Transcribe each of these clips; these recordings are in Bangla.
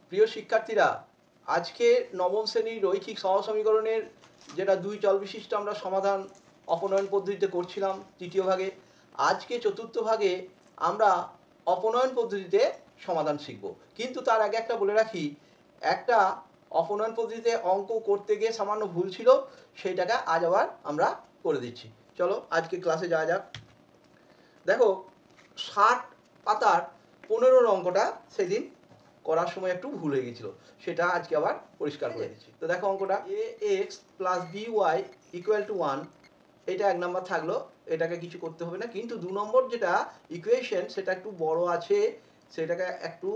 প্রিয় শিক্ষার্থীরা, আজকে নবম শ্রেণীর রৈখিক সহসমীকরণের যেটা দুই চল বিশিষ্ট আমরা সমাধান অপনয়ন পদ্ধতিতে করছিলাম তৃতীয় ভাগে, আজকে চতুর্থ ভাগে আমরা অপনয়ন পদ্ধতিতে সমাধান শিখব। কিন্তু তার আগে একটা বলে রাখি, একটা অপনয়ন পদ্ধতিতে অঙ্ক করতে গিয়ে সামান্য ভুল ছিল, সেইটাকে আজ আবার আমরা করে দিচ্ছি। চলো আজকে ক্লাসে যাওয়া যাক। দেখো 60 পাতার 15 অঙ্কটা সেদিন করার সময় একটু ভুল হয়ে গেছিল, সেটা আজকে আবার পরিষ্কার করে দিচ্ছি। তো দেখো অঙ্কটা ax plus by equal to 1, এটা 1 নম্বর থাকলো, এটাকে কিছু করতে হবে না। কিন্তু 2 নম্বর যেটা ইকুয়েশন সেটা একটু বড় আছে, সেটাকে একটু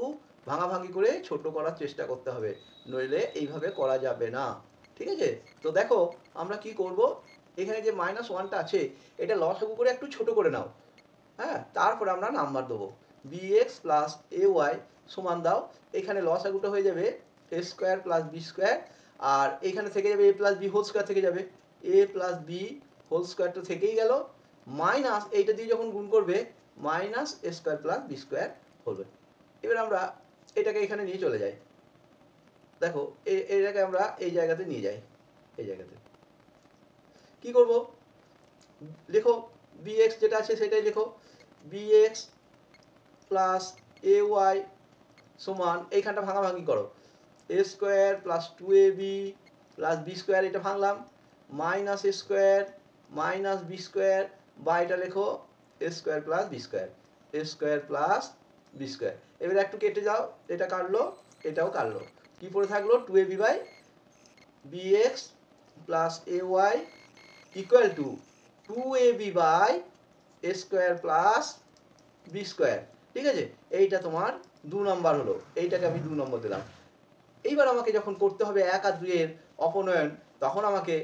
ভাঙাভাঙি করে ছোট করার চেষ্টা করতে হবে, নইলে এইভাবে করা যাবে না। ঠিক আছে? তো দেখো আমরা কি করব, এখানে যে -1টা আছে এটা লসাগু করে একটু ছোট করে নাও। হ্যাঁ, তারপরে আমরা নাম্বার দেবো bx প্লাস ay সমান দাও, এখানে লসাগুটা হয়ে যাবে a square plus B square, আর এখানে থেকে যাবে a plus B whole square, থেকে যাবে a plus B whole square, তো থেকেই গেল মাইনাস এইটা দিয়ে যখন গুণ করবে minus a square plus B square হবে। এবার আমরা এটাকে এখানে নিয়ে চলে যাই। দেখো এটাকে আমরা এই জায়গাতে নিয়ে যাই, এই জায়গাতে কি করব, লেখো bx যেটা আছে সেটাই লেখো, bx প্লাস এ ওয়াই সমান এইখানটা ভাঙাভাঙি করো, A square plus 2ab plus B square, এটা ভাঙলাম, minus A square minus B square, বা এটা লেখো A square plus B square, A square plus B square. এবার একটু কেটে যাও, এটা কাটলো এটাও কাটলো, কি পড়ে থাকলো 2ab by bx plus A Y equal to 2ab by A square plus B square. ঠিক আছে, এইটা তোমার 2 নম্বর হলো, এইটাকে আমি 2 নম্বর দিলাম। এইবার আমাকে যখন করতে হবে 1 আর 2 এর অপনয়ন, তখন আমাকে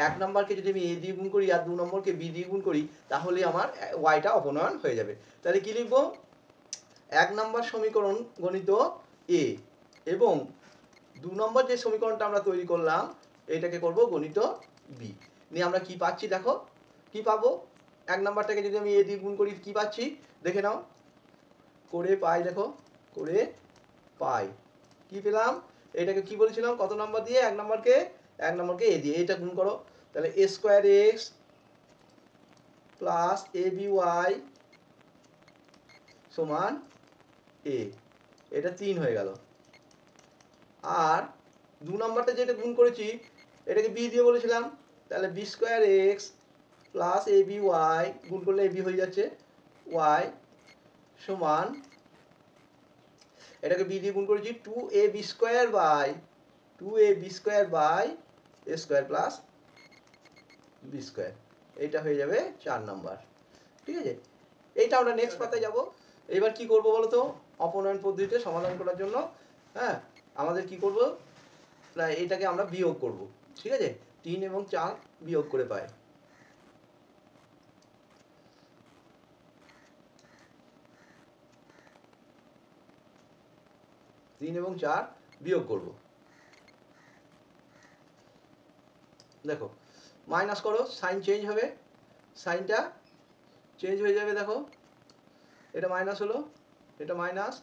1 নম্বরকে যদি আমি a দিয়ে গুণ করি আর 2 নম্বরকে b দিয়ে গুণ করি, তাহলে আমার yটা অপনয়ন হয়ে যাবে। তাহলে কি লিখবো, 1 নম্বর সমীকরণ গণিত a এবং 2 নম্বর যে সমীকরণটা আমরা তৈরি করলাম এটাকে করব গণিত b। নিয়ে আমরা কি পাচ্ছি দেখো, কি পাবো, 1 নম্বরটাকে যদি আমি a দিয়ে গুণ করি কি পাচ্ছি দেখে নাও, করে পাই, দেখো করে পাই, কি পেলাম, এটাকে কি বলেছিলাম কত নাম্বার দিয়ে, 1 নম্বরকে a দিয়ে, এটা গুণ করো, তাহলে a square x plus A B Y সমান a, এটা 3 হয়ে গেল। আর 2 নম্বরটা যেটা গুণ করেছি এটাকে b দিয়ে বলেছিলাম, তাহলে B square x plus A B Y, গুণ করলে a b হয়ে যাচ্ছে y সমান, এটাকে b দিয়ে গুণ করেছি 2ab square by 2ab square by A square plus B square, এইটা হয়ে যাবে 4 নাম্বার। ঠিক আছে, এইটা আমরা নেক্সট পাতায় যাব। এবার কি করব বলো তো, অপনয়ন পদ্ধতিতে সমাধান করার জন্য হ্যাঁ আমাদের কি করব না, এটাকে আমরা বিয়োগ করব। ঠিক আছে, 3 এবং 4 বিয়োগ করে পাই, এবং 4 বিয়োগ করব। দেখো মাইনাস করো, সাইন চেঞ্জ হবে, সাইনটা চেঞ্জ হয়ে যাবে, দেখো এটা মাইনাস হলো, এটা মাইনাস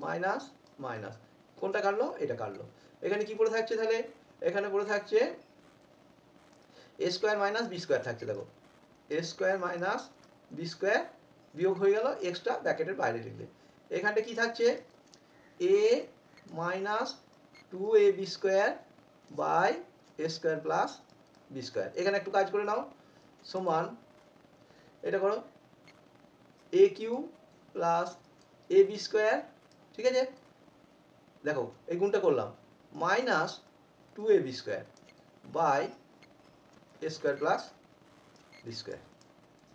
মাইনাস মাইনাস, কোনটা কাটলো, এটা কাটলো। এখানে কি পড়ে থাকছে তাহলে, এখানে পড়ে থাকছে এ স্কোয়ার মাইনাস বি স্কোয়ার থাকছে, দেখো A square minus B square, বিয়োগ হয়ে গেল এক্সট্রা ব্র্যাকেটের বাইরে লিখলে, এখানটা কি থাকছে A minus 2ab square by A square plus B square. এখানে একটু কাজ করে নাও, সমান এটা করো A Q plus A B square. ঠিক আছে, দেখো এই গুণটা করলাম, minus 2ab square by A square plus B square.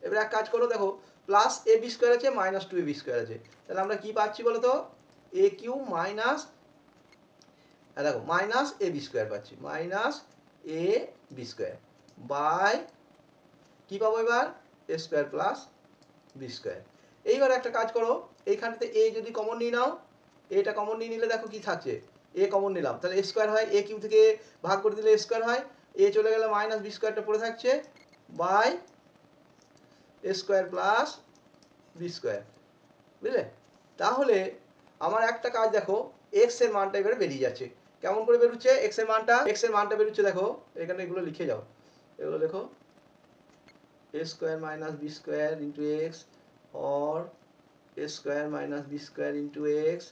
এবার এক কাজ করো, দেখো প্লাস এ বি স্কোয়ার আছে মাইনাস 2ab স্কোয়ার আছে, তাহলে আমরা কি পাচ্ছি বলো তো, এ কিউ মাইনাস, দেখো মাইনাস এ বি স্কোয়ার পাচ্ছি, minus A B square by কি পাবো এবার A square plus B square. এইবার একটা কাজ করো, এইখানটাতে এ যদি কমন নিয়ে নাও, এটা কমন নিয়ে নিলে দেখো কি থাকছে, এ কমন নিলাম তাহলে এ স্কোয়ার হয়, এ কিউ থেকে ভাগ করে দিলে এ স্কোয়ার হয়, এ চলে গেলে মাইনাস বি স্কোয়ারটা পড়ে থাকছে by A square plus B square. বুঝলে, তাহলে আমার একটা কাজ দেখো, এক্স এর মানটা এবারে বেরিয়ে যাচ্ছে। কেমন করে বেরোচ্ছে এক্স এর মানটা বেরোচ্ছে দেখো, এখানে এগুলো লিখে যাও, এগুলো দেখো a square minus B square into X or a square minus B square into X.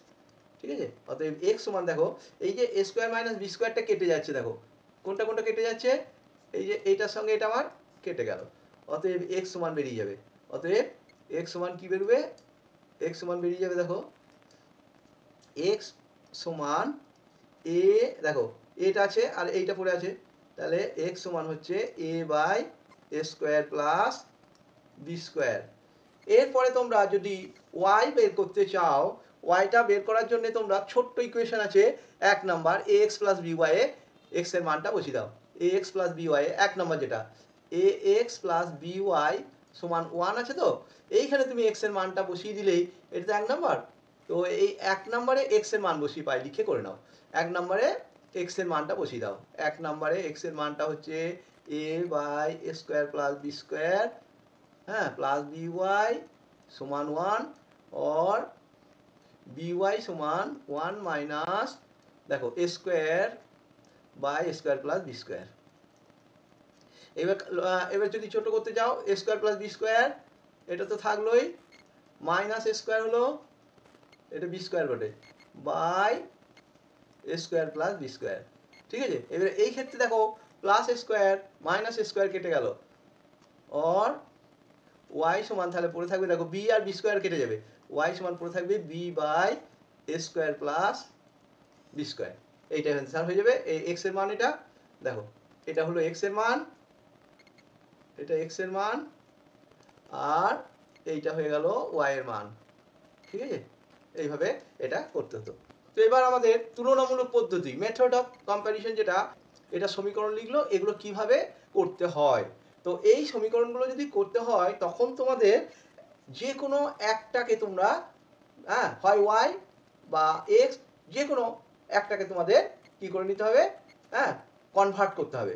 ঠিক আছে, অতএব এক্স সমান দেখো এই যে a স্কোয়ার মাইনাস বি স্কোয়ারটা কেটে যাচ্ছে, দেখো কোনটা কোনটা কেটে যাচ্ছে, এই যে এইটার সঙ্গে এটা আমার কেটে গেল, অতএব এক্স সমান বেরিয়ে যাবে। অতএব এক্স সমান কি বেরোবে, এক্স সমান বেরিয়ে যাবে দেখো এক্স সমান এ, দেখো এটা আছে আর এইটা পড়ে আছে, তাহলে এক্স সমান হচ্ছে A by A square plus B square. এরপরে তোমরা যদি ওয়াই বের করতে চাও, ওয়াইটা বের করার জন্য তোমরা ছোট্ট ইকুয়েশন আছে 1 number A X plus B Y A X এর মানটা বসিয়ে দাও। A X plus B Y 1 number যেটা A X plus B Y সমান 1 আছে, তো এইখানে তুমি এক্স এর মানটা বসিয়ে দিলেই এটা তো 1 নাম্বার। তো এই 1 নাম্বারে এক্স এর মান বসিয়ে পাই, লিখে করে নাও 1 নাম্বারে এক্স এর মানটা বসিয়ে দাও। 1 নাম্বারে এক্স এর মানটা হচ্ছে A by A square plus B square, হ্যাঁ, প্লাস বি ওয়াই সমান 1 और বি ওয়াই সমান 1 মাইনাস দেখো A square by A square plus B square. এবার এবার যদি ছোট করতে যাও A square plus B square, এটা তো থাকলোই, মাইনাস এ স্কোয়ার হলো, এটা বি স্কোয়ার বটে, by A square plus B square. ঠিক আছে, এবারে এই ক্ষেত্রে দেখো plus A square minus A square কেটে গেল, और ওয়াই সমান তাহলে পড়ে থাকবে দেখো বি আর বি স্কোয়ার কেটে যাবে, ওয়াই সমান পড়ে থাকবে B by A square plus B square. এইটা অ্যান্সার হয়ে যাবে এই এক্স এর মান, এটা দেখো এটা হলো এক্স এর মান, এটা এক্স এর মান, আর এইটা হয়ে গেল ওয়াই এর মান। ঠিক আছে, এইভাবে এটা করতে হতো। তো এবার আমাদের তুলনামূলক পদ্ধতি মেথড অফ কম্প্যারিজন, যেটা এটা সমীকরণ লিখলো, এগুলো কিভাবে করতে হয়। তো এই সমীকরণগুলো যদি করতে হয় তখন তোমাদের যে কোনো একটাকে তোমরা, হ্যাঁ, হয় ওয়াই বা এক্স, যে কোনো একটাকে তোমাদের কি করে নিতে হবে, হ্যাঁ, কনভার্ট করতে হবে।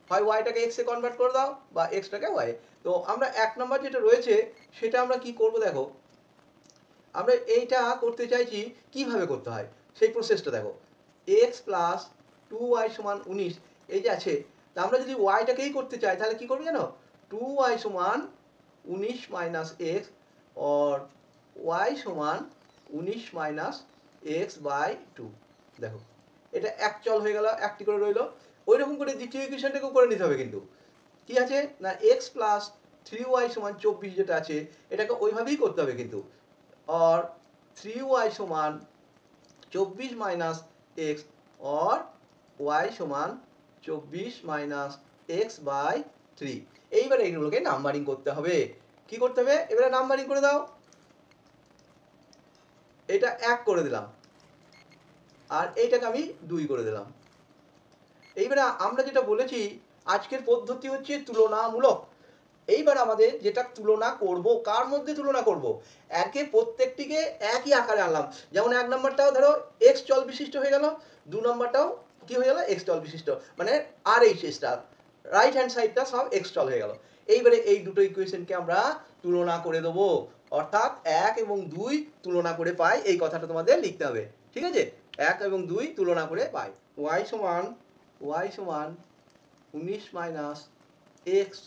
হয় ওয়াইটাকে এক্সে কনভার্ট করে দাও বা এক্সটাকে ওয়াই। তো আমরা 1 নম্বর যেটা রয়েছে সেটা আমরা কি করব দেখো, আমরা এইটা করতে চাইছি, কিভাবে করতে হয় সেই প্রসেসটা দেখো। এক্স প্লাস 2y সমান 19 এই যে আছে, তা আমরা যদি ওয়াইটাকেই করতে চাই তাহলে কি করবো জানো, 2y সমান 19 মাইনাস এক্স, और y সমান 19 মাইনাস এক্স বাই 2। দেখো এটা এক চল হয়ে গেল, একটি করে রইল। ওই রকম করে দ্বিতীয় ইকুয়েশনটাকেও করে নিতে হবে, কিন্তু কি আছে না এক্স প্লাস 3y সমান 24 যেটা আছে এটাকে ওইভাবেই করতে হবে কিন্তু, और 3y সমান 24 মাইনাস এক্স, और y সমান 24 মাইনাস এক্স বাই 3। এইবারে এগুলোকে নাম্বারিং করতে হবে। কি করতে হবে, এবারে নাম্বারিং করে দাও, এটা 1 করে দিলাম আর এইটাকে আমি 2 করে দিলাম। এইবারে আমরা যেটা বলেছি আজকের পদ্ধতি হচ্ছে তুলনামূলক। এইবার আমাদের যেটা তুলনা করব, কার মধ্যে তুলনা করব, একে প্রত্যেকটিকে একই আকারে আনলাম। যেমন 1 নম্বরটাও ধরো এক্স চল বিশিষ্ট হয়ে গেল, 2 নম্বরটাও কি হয়ে গেল এক্স চল বিশিষ্ট, মানে আর এইচ স্টার রাইট হ্যান্ড সাইডটা সব এক্স চল হয়ে গেল। এইবারে এই দুটো ইকুয়েশনকে আমরা তুলনা করে দেবো, অর্থাৎ 1 এবং 2 তুলনা করে পাই, এই কথাটা তোমাদের লিখতে হবে। ঠিক আছে, 1 এবং 2 তুলনা করে পাই। y সমান 19 মাইনাস এক্স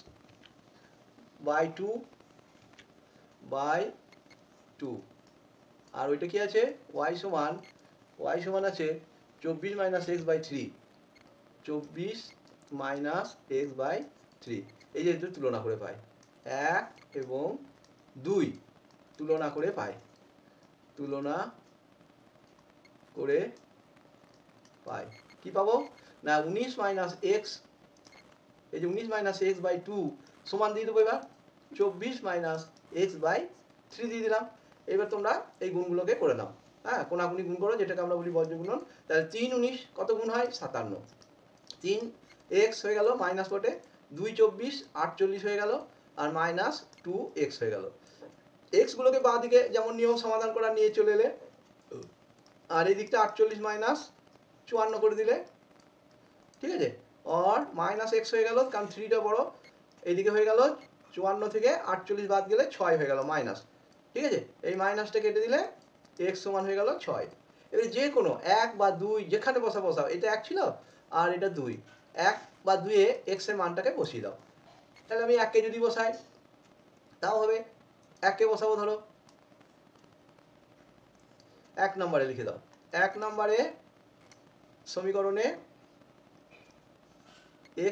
বাই 2 বাই 2, আর ওইটা কি আছে y সমান আছে 24 minus X by 3, 24 minus X by 3। এই যে তুলনা করে পাই 1 এবং 2 তুলনা করে পাই, তুলনা করে পাই কি পাবো না 19 মাইনাস এক্স, এই যে 19 মাইনাস এক্স বাই 2 সমান দিয়ে দেবো এবার 24 মাইনাস এক্স বাই 3 দিয়ে দিলাম। এবার তোমরা এই গুণগুলোকে করে নাও, হ্যাঁ, কোনাকুনি গুণ করো, যেটাকে আমরা বলি বজ্র গুণন। তাহলে 3 19 কত গুণ হয় 57, 3 এক্স হয়ে গেল মাইনাস বটে, 2 24 48 হয়ে গেল, আর মাইনাস 2 এক্স হয়ে গেল। এক্স গুলোকে বাঁ দিকে যেমন নিয়ম সমাধান করা নিয়ে চলে এলে, আর এই দিকটা 48 মাইনাস 54 করে দিলে, ঠিক আছে, और মাইনাস এক্স হয়ে গেল কারণ 3টা বড়, এইদিকে হয়ে গেল 54 থেকে 48 বাদ গেলে 6 হয়ে গেল মাইনাস। ঠিক আছে, এই মাইনাসটা কেটে দিলে এক্স সমান হয়ে গেল 6। এবারে যে কোনো 1 বা 2 যেখানে বসাও, এটা 1 ছিল আর এটা 2, 1 বা 2 এ x এর মানটাকে বসিয়ে দাও। তাহলে আমি 1 কে যদি বসাই তাও হবে, 1 কে বসাবো, ধরো 1 নম্বরে লিখে দাও। 1 নম্বরে সমীকরণে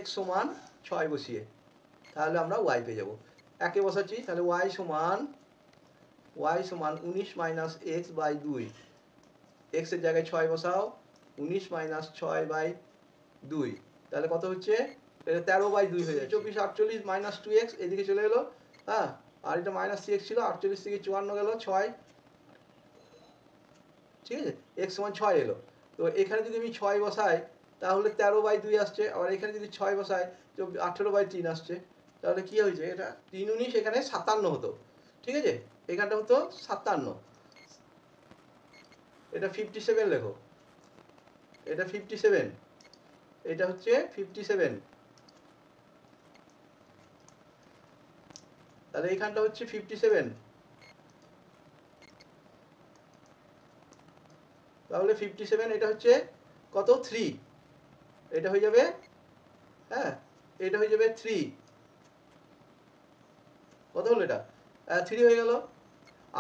x সমান 6 বসিয়ে তাহলে আমরা y পেয়ে যাব। 1 কে বসাচ্ছি, তাহলে y সমান 19 মাইনাস x বাই 2। x এর জায়গায় 6 বসাও, 19 মাইনাস 6 বাই 2, তাহলে কত হচ্ছে? এটা 13 বাই 2 হয়ে যাচ্ছে। 24 48 মাইনাস 2x এদিকে চলে এলো, হ্যাঁ, আর এটা মাইনাস 3x ছিল, 48 থেকে 54 গেল 6, ঠিক আছে, x সমান 6 এলো। তো এখানে যদি আমি 6 বসাই তাহলে 13 বাই 2 আসছে, আবার এখানে যদি 6 বসাই তো 18 বাই 3 আসছে। তাহলে কি হয়েছে? এটা 3 19 এখানে 57 হতো, ঠিক আছে, এখানটা হতো 57, এটা 57 লেখো, এটা 57, এটা হচ্ছে 57, তাহলে এইখানটা হচ্ছে 57, তাহলে 57 এটা হচ্ছে কত? 3, এটা হয়ে যাবে, হ্যাঁ, এটা হয়ে যাবে 3, কত হলো এটা? 3 হয়ে গেল।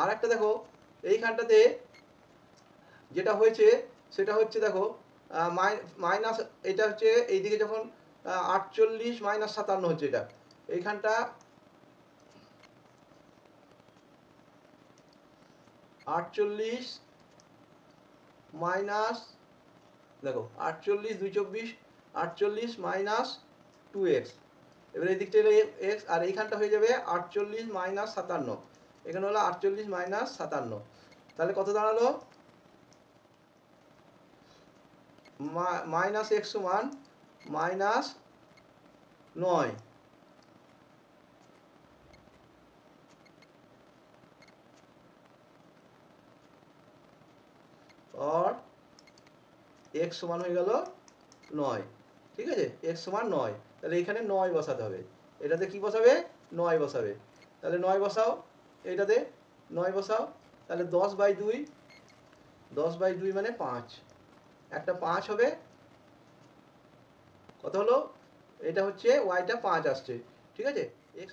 আর একটা দেখো এইখানটাতে যেটা হয়েছে সেটা হচ্ছে দেখো মাইনাস, এটা হচ্ছে এইদিকে যখন 48 মাইনাস 57 হচ্ছে, এটা এইখানটা 48 মাইনাস, দেখো 48 2 24, 48 মাইনাস 2x, এবার এই দিকটা x আর এইখানটা হয়ে যাবে 48 মাইনাস 57, এখানে হলো 48 মাইনাস 57, তাহলে কত দাঁড়ালো? মাইনাস x সমান মাইনাস 9, और x সমান হয়ে গেল 9, ঠিক আছে, x সমান 9, তাহলে এখানে 9 বসাতে হবে। এটাতে কি বসাবে? 9 বসাবে, তাহলে 9 বসাও, এইটাতে 9 বসাও, তাহলে 10 বাই 2, 10 বাই 2 মানে 5, একটা 5 হবে, কত হলো? এটা হচ্ছে ওয়াইটা 5 আসছে, ঠিক আছে, x,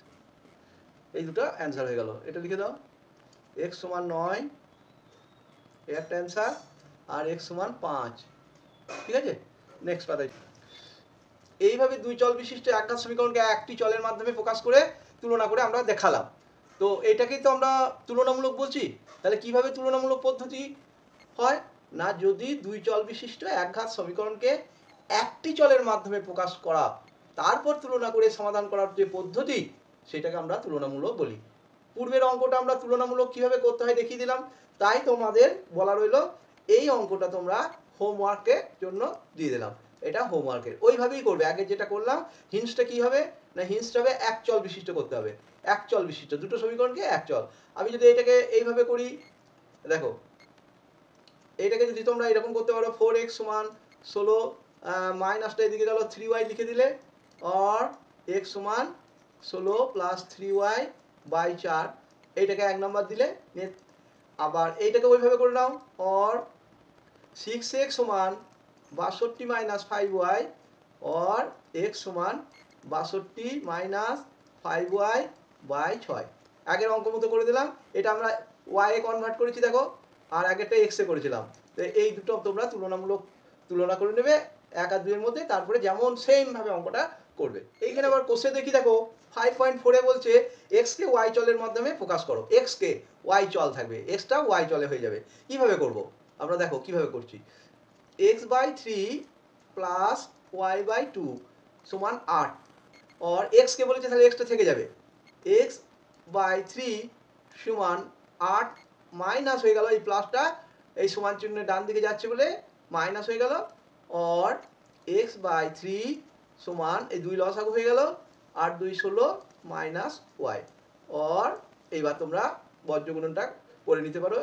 এই দুটো অ্যান্সার হয়ে গেল। এটা লিখে দাও, x সমান 9 একটা অ্যান্সার, আর x সমান 5, ঠিক আছে। নেক্সট পাতায় এইভাবে দুই চল বিশিষ্ট একঘাত সমীকরণকে একটি চলের মাধ্যমে প্রকাশ করে তুলনা করে আমরা দেখালাম। তো এটাকেই তো আমরা তুলনামূলক বলছি। তাহলে কিভাবে তুলনামূলক পদ্ধতি হয় না, যদি দুই চল বিশিষ্ট একঘাত সমীকরণকে একটি চলের মাধ্যমে প্রকাশ করা, তারপর তুলনা করে সমাধান করার যে পদ্ধতি, সেটাকে আমরা তুলনামূলক বলি। পূর্বের অঙ্কটা আমরা তুলনামূলক কিভাবে করতে হয় দেখিয়ে দিলাম, তাই তোমাদের বলা রইল এই অঙ্কটা তোমরা হোমওয়ার্কের জন্য দিয়ে দিলাম, এটা হোমওয়ার্কের, ওইভাবেই করবে। আগে যেটা করলাম হিন্সটা কি হবে না, হিন্সটা হবে এক চল বিশিষ্ট করতে হবে, এক চল বিশিষ্ট দুটো সমীকরণকে এক চল। আমি যদি এটাকে এইভাবে করি, দেখো এটাকে যদি তোমরা এরকম করতে পারো, 4x সমান 16, মাইনাসটা এদিকে গেল 3y লিখে দিলে, আর x সমান 16 প্লাস 3y বাই 4, এইটাকে 1 নাম্বার দিলে। আবার এইটাকে ওইভাবে করে নাও, আর 6x সমান 62 মাইনাস 5y, और x সমান 62 মাইনাস 5y বাই 6, আগের অঙ্ক মতো করে দিলাম। এটা আমরা y এ কনভার্ট করেছি দেখো, আর আগেরটা x এ করেছিলাম। তো এই দুটো তোমরা তুলনামূলক তুলনা করে নেবে 1 আর 2 এর মধ্যে, তারপরে যেমন সেম ভাবে অঙ্কটা করবে। এইখানে আবার কোষে দেখি, দেখো 5.4 এ বলছে x কে y চলের মাধ্যমে প্রকাশ করো। x কে y চল থাকবে, x টা y চলে হয়ে যাবে। কিভাবে করব আমরা দেখো কিভাবে করছি। x by 3 plus y by 2 সমান 8, और x কে বলেছে তাহলে x টা থেকে যাবে, x বাই 3 সমান 8 মাইনাস হয়ে গেল, এই প্লাসটা এই সমান চিহ্ন ডান দিকে যাচ্ছে বলে মাইনাস হয়ে গেল, और x বাই 3 সমান এই দুই লসাগু হয়ে গেল, 8 2 16 মাইনাস y, और এইবার তোমরা বজ্রগুণনটা করে নিতে পারো,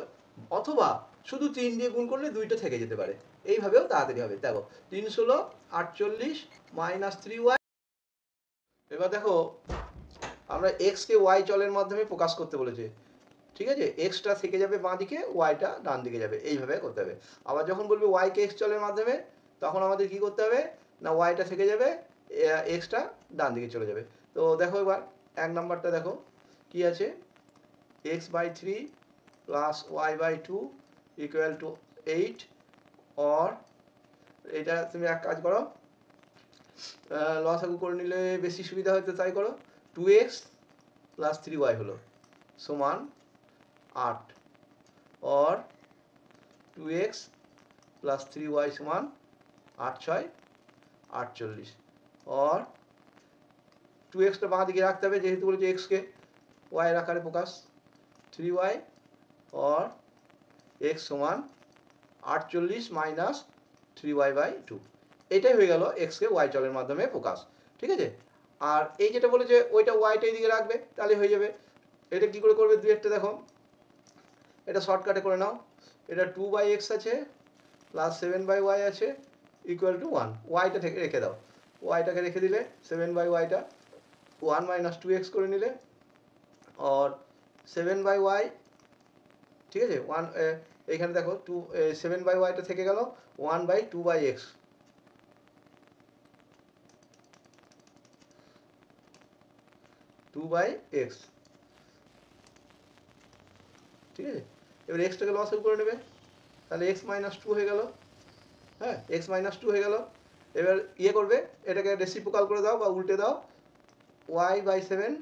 অথবা শুধু 3 দিয়ে গুণ করলে দুইটা থেকে যেতে পারে, এইভাবেও তাড়াতাড়ি হবে। দেখো 3 16 48 মাইনাস 3y। এবার দেখো আমরা x কে y চলের মাধ্যমে প্রকাশ করতে বলেছে, ঠিক আছে, এক্সটা থেকে যাবে বাঁ দিকে, ওয়াইটা ডান দিকে যাবে, এইভাবে করতে হবে। আবার যখন বলবে ওয়াইকে এক্স চলের মাধ্যমে, তখন আমাদের কি করতে হবে না ওয়াইটা থেকে যাবে, এক্সটা ডান দিকে চলে যাবে। তো দেখো এবার 1 নাম্বারটা দেখো কি আছে, X by 3 plus Y by 2 equal to 8, or এটা তুমি এক কাজ করো, লসাগু করে নিলে বেশি সুবিধা হয়তো তাই করো, 2x প্লাস 3y হলো সমান 8, और 2x प्लस 3y समान 8 6 48, और 2x টা বাঁ দিকে রাখতে হবে যেহেতু বলেছে x কে y এর আকারে প্রকাশ, 3y और x সমান 48 মাইনাস 3y বাই 2, এটাই হয়ে গেল x কে y চলের মাধ্যমে প্রকাশ। ঠিক আছে, আর এই যেটা বলেছে ওইটা y টা এইদিকে রাখবে তাহলে হয়ে যাবে। এটা কি করে করবে দুই একটা দেখো, এটা শর্টকাটে করে নাও, এটা 2 বাই এক্স আছে প্লাস 7 বাই ওয়াই আছে ইকুয়াল টু 1, ওয়াইটা থেকে রেখে দাও, ওয়াইটাকে রেখে দিলে 7 বাই ওয়াইটা 1 মাইনাস 2x করে নিলে, और 7 বাই ওয়াই, ঠিক আছে 1 এইখানে দেখো 2 7 বাই ওয়াইটা থেকে গেল 1 by 2 by X, 2 by X. ঠিক আছে, এবার এক্সটাকে লস করে নেবে, তাহলে এক্স মাইনাস 2 হয়ে গেল, হ্যাঁ এক্স মাইনাস 2 হয়ে গেল। এবার ইয়ে করবে, এটাকে রেসিপ্রোকাল করে দাও বা উল্টে দাও, Y by 7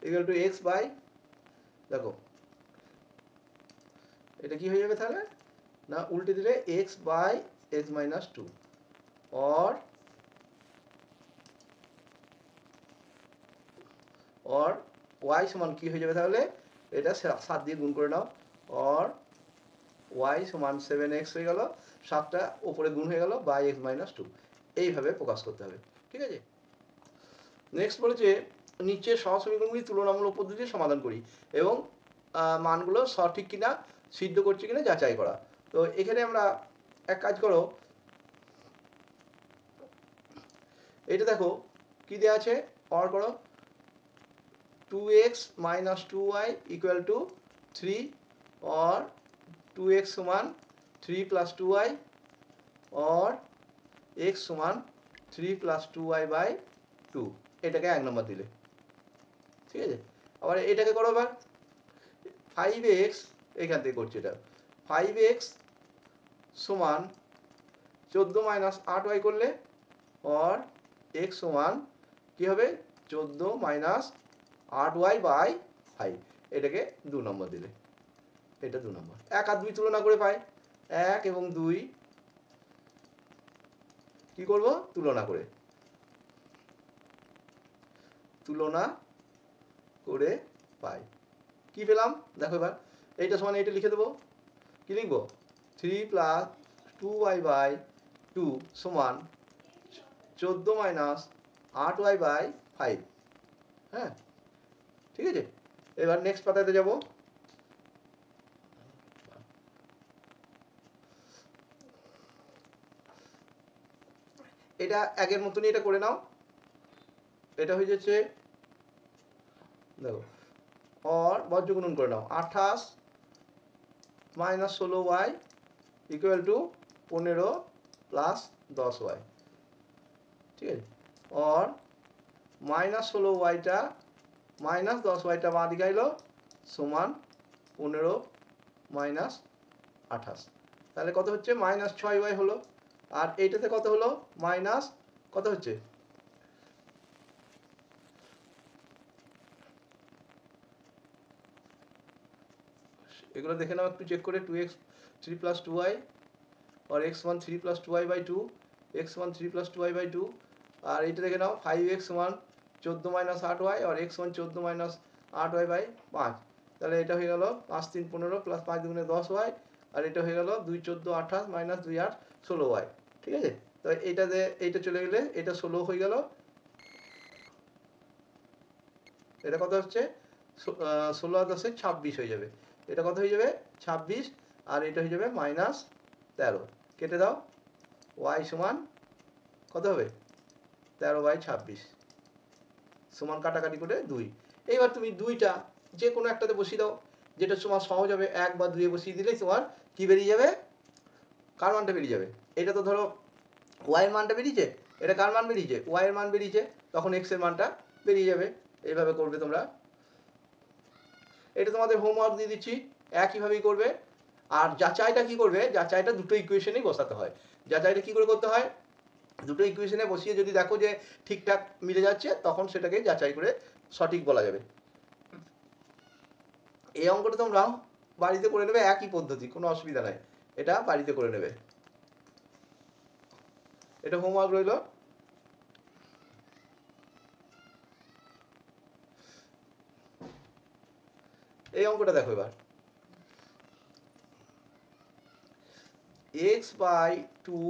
equal to X by, দেখো এটা কি হয়ে যাবে তাহলে না উল্টে দিলে এক্স বাই এক্স মাইনাস 2, और ওয়াই সমান কি হয়ে যাবে তাহলে, এটা 7 দিয়ে গুণ করে নাও, और ওয়াই সমান 7x হয়ে গেল, 7টা উপরে গুণ হয়ে গেল বাই এক্স মাইনাস 2, এইভাবে প্রকাশ করতে হবে। ঠিক আছে, নেক্সট বলেছে নিচের সহজ সমীকরণগুলি তুলনামূলক পদ্ধতিতে সমাধান করি এবং মানগুলো সঠিক কিনা সিদ্ধ করছে কিনা যাচাই করা। তো এখানে আমরা এক কাজ করো, এটা দেখো কি দেওয়া আছে, অর করো 2x minus 2y equal to 3, और 2x समान 3 प्लस 2y, और x समान 3 प्लस 2y बाई 2, এটাকে এক নম্বর দিলে। ঠিক আছে, আবার এটাকে করো এবার 5x, এখান থেকে করছি এটা 5x সমান 14 মাইনাস 8y করলে, और x সমান কি হবে 14 মাইনাস 8y বাই 5, এটাকে 2 নম্বর দিলে, এটা 2 নম্বর। 1 আর 2 তুলনা করে পাই, 1 এবং 2 কি করব তুলনা করে পাই, কি পেলাম দেখো এবার, এইটা সমান এইটা লিখে দেবো, কি লিখবো 3 প্লাস 2y বাই 2 সমান 14 মাইনাস 8y বাই 5, হ্যাঁ ঠিক আছে। এবার নেক্সট পাতাতে যাব, এটা আগের মতনই এটা করে নাও, এটা হয়ে যাচ্ছে দেখো, और বজ্র গুণন করে নাও 28 minus 16y equal to 15 plus 10y, ঠিক আছে, और মাইনাস 16yটা মাইনাস 10yটা বাঁ দিকে এলো সমান 15 মাইনাস 28, তাহলে কত হচ্ছে মাইনাস 6y হলো, আর এইটাতে কত হলো মাইনাস কত হচ্ছে, এগুলো দেখে নাও একটু চেক করে, 2x 3 প্লাস 2y, और x মান 3 প্লাস 2y বাই 2, x মান 3 প্লাস 2y বাই 2, আর এইটা দেখে নাও 5x মান 14 মাইনাস 8y, और x মান 14 মাইনাস 8y বাই 5, তাহলে এটা হয়ে গেল 5 3 15 প্লাস 5 দুগুণে 10y, আর এটা হয়ে গেল 2 14 28 মাইনাস 2 8 16y, ঠিক আছে। তো এইটাতে এইটা চলে গেলে এটা 16 হয়ে গেল, এটা কত হচ্ছে 16 আর 10 26 হয়ে যাবে, এটা কত হয়ে যাবে 26, আর এটা হয়ে যাবে মাইনাস 13, কেটে দাও, y সমান কত হবে 13 বাই 26 সমান কাটাকাটি করে 2, এইবার তুমি দুইটা যে কোনো একটাতে বসিয়ে দাও, যেটা তোমার সহজ হবে, 1 বা 2 বসিয়ে দিলেই তোমার কি বেরিয়ে যাবে, কার মানটা বেরিয়ে যাবে। এটা তো ধরো ওয়াই এর মানটা বেরিয়েছে, এটা কার মান বেরিয়েছে, ওয়াই এর মান বেরিয়েছে, তখন এক্স এর মানটা বেরিয়ে যাবে। এইভাবে করবে তোমরা। এটা তোমাদের হোমওয়ার্ক দিয়ে দিচ্ছি, একইভাবেই করবে। আর যাচাইটা কি করবে, যাচাইটা দুটো ইকুয়েশনেই বসাতে হয়। যাচাইটা কি করে করতে হয়, দুটো ইকুয়েশনে বসিয়ে যদি দেখো যে ঠিকঠাক মিলে যাচ্ছে, তখন সেটাকে যাচাই করে সঠিক বলা যাবে। এই অঙ্কটা তোমরা বাড়িতে করে নেবে, একই পদ্ধতি, কোনো অসুবিধা নাই, এটা বাড়িতে করে নেবে। এটা হোমওয়ার্ক রইল। এই অঙ্কটা দেখো এবার, x by 2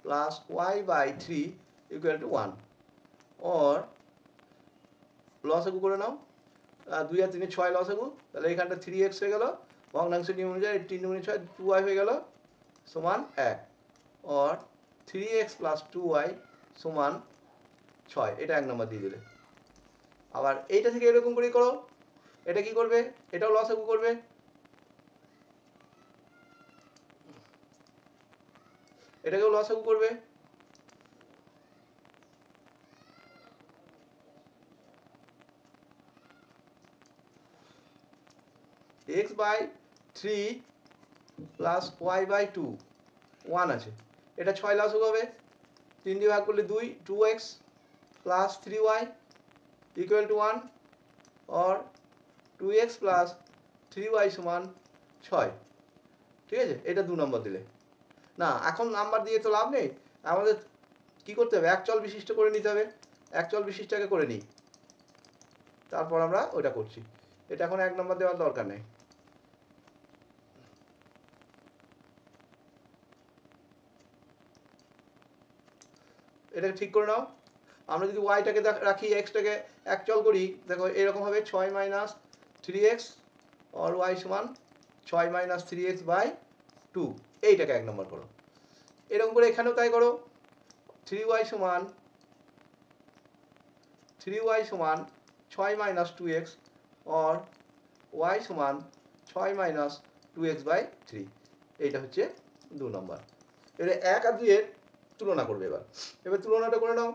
plus y by 3 equal to 1, or লসাগু করে নাও, 2 আর 3 6 লসাগু, তাহলে এখানটা 3x হয়ে গেল, ভগ্নাংশ নিয়ম অনুযায়ী 3 2 6 2y হয়ে গেল সমান 1, or 3x plus 2y সমান 6। এটা 1 নম্বর দিয়ে দিলে। আবার এইটা থেকে এরকম করে করো, এটা কি করবে, এটাও লসাগু করবে, এটাকেও লসাগু করবে, x by 3 plus y by 2 1 আছে, এটা 6 লসাগু হবে, 3 দিয়ে ভাগ করলে 2, 2x plus 3y equal to 1, or 2x plus 3y সমান 6। ঠিক আছে, এটা 2 নম্বর দিলে। না, এখন নাম্বার দিয়ে তো লাভ নেই, আমাদের কি করতে হবে, একচল বিশিষ্ট করে নিতে হবে। একচল বিশিষ্টটাকে করে নিই, তারপর আমরা ওটা করছি। এটা এখন 1 নম্বর দেওয়ার দরকার নেই। এটাকে ঠিক করে নাও। আমরা যদি ওয়াইটাকে রাখি, এক্সটাকে একচল করি, দেখো এরকম হবে 6 মাইনাস 3x, और y সমান 6 মাইনাস 3x বাই 2। এইটাকে 1 নম্বর করো। এরকম করে এখানেও তাই করো, 3y সমান 6 মাইনাস 2x, और y সমান 6 মাইনাস 2x বাই 3। এইটা হচ্ছে 2 নম্বর। এবারে 1 আর 2 এর তুলনা করবে। এবার তুলনাটা করে নাও,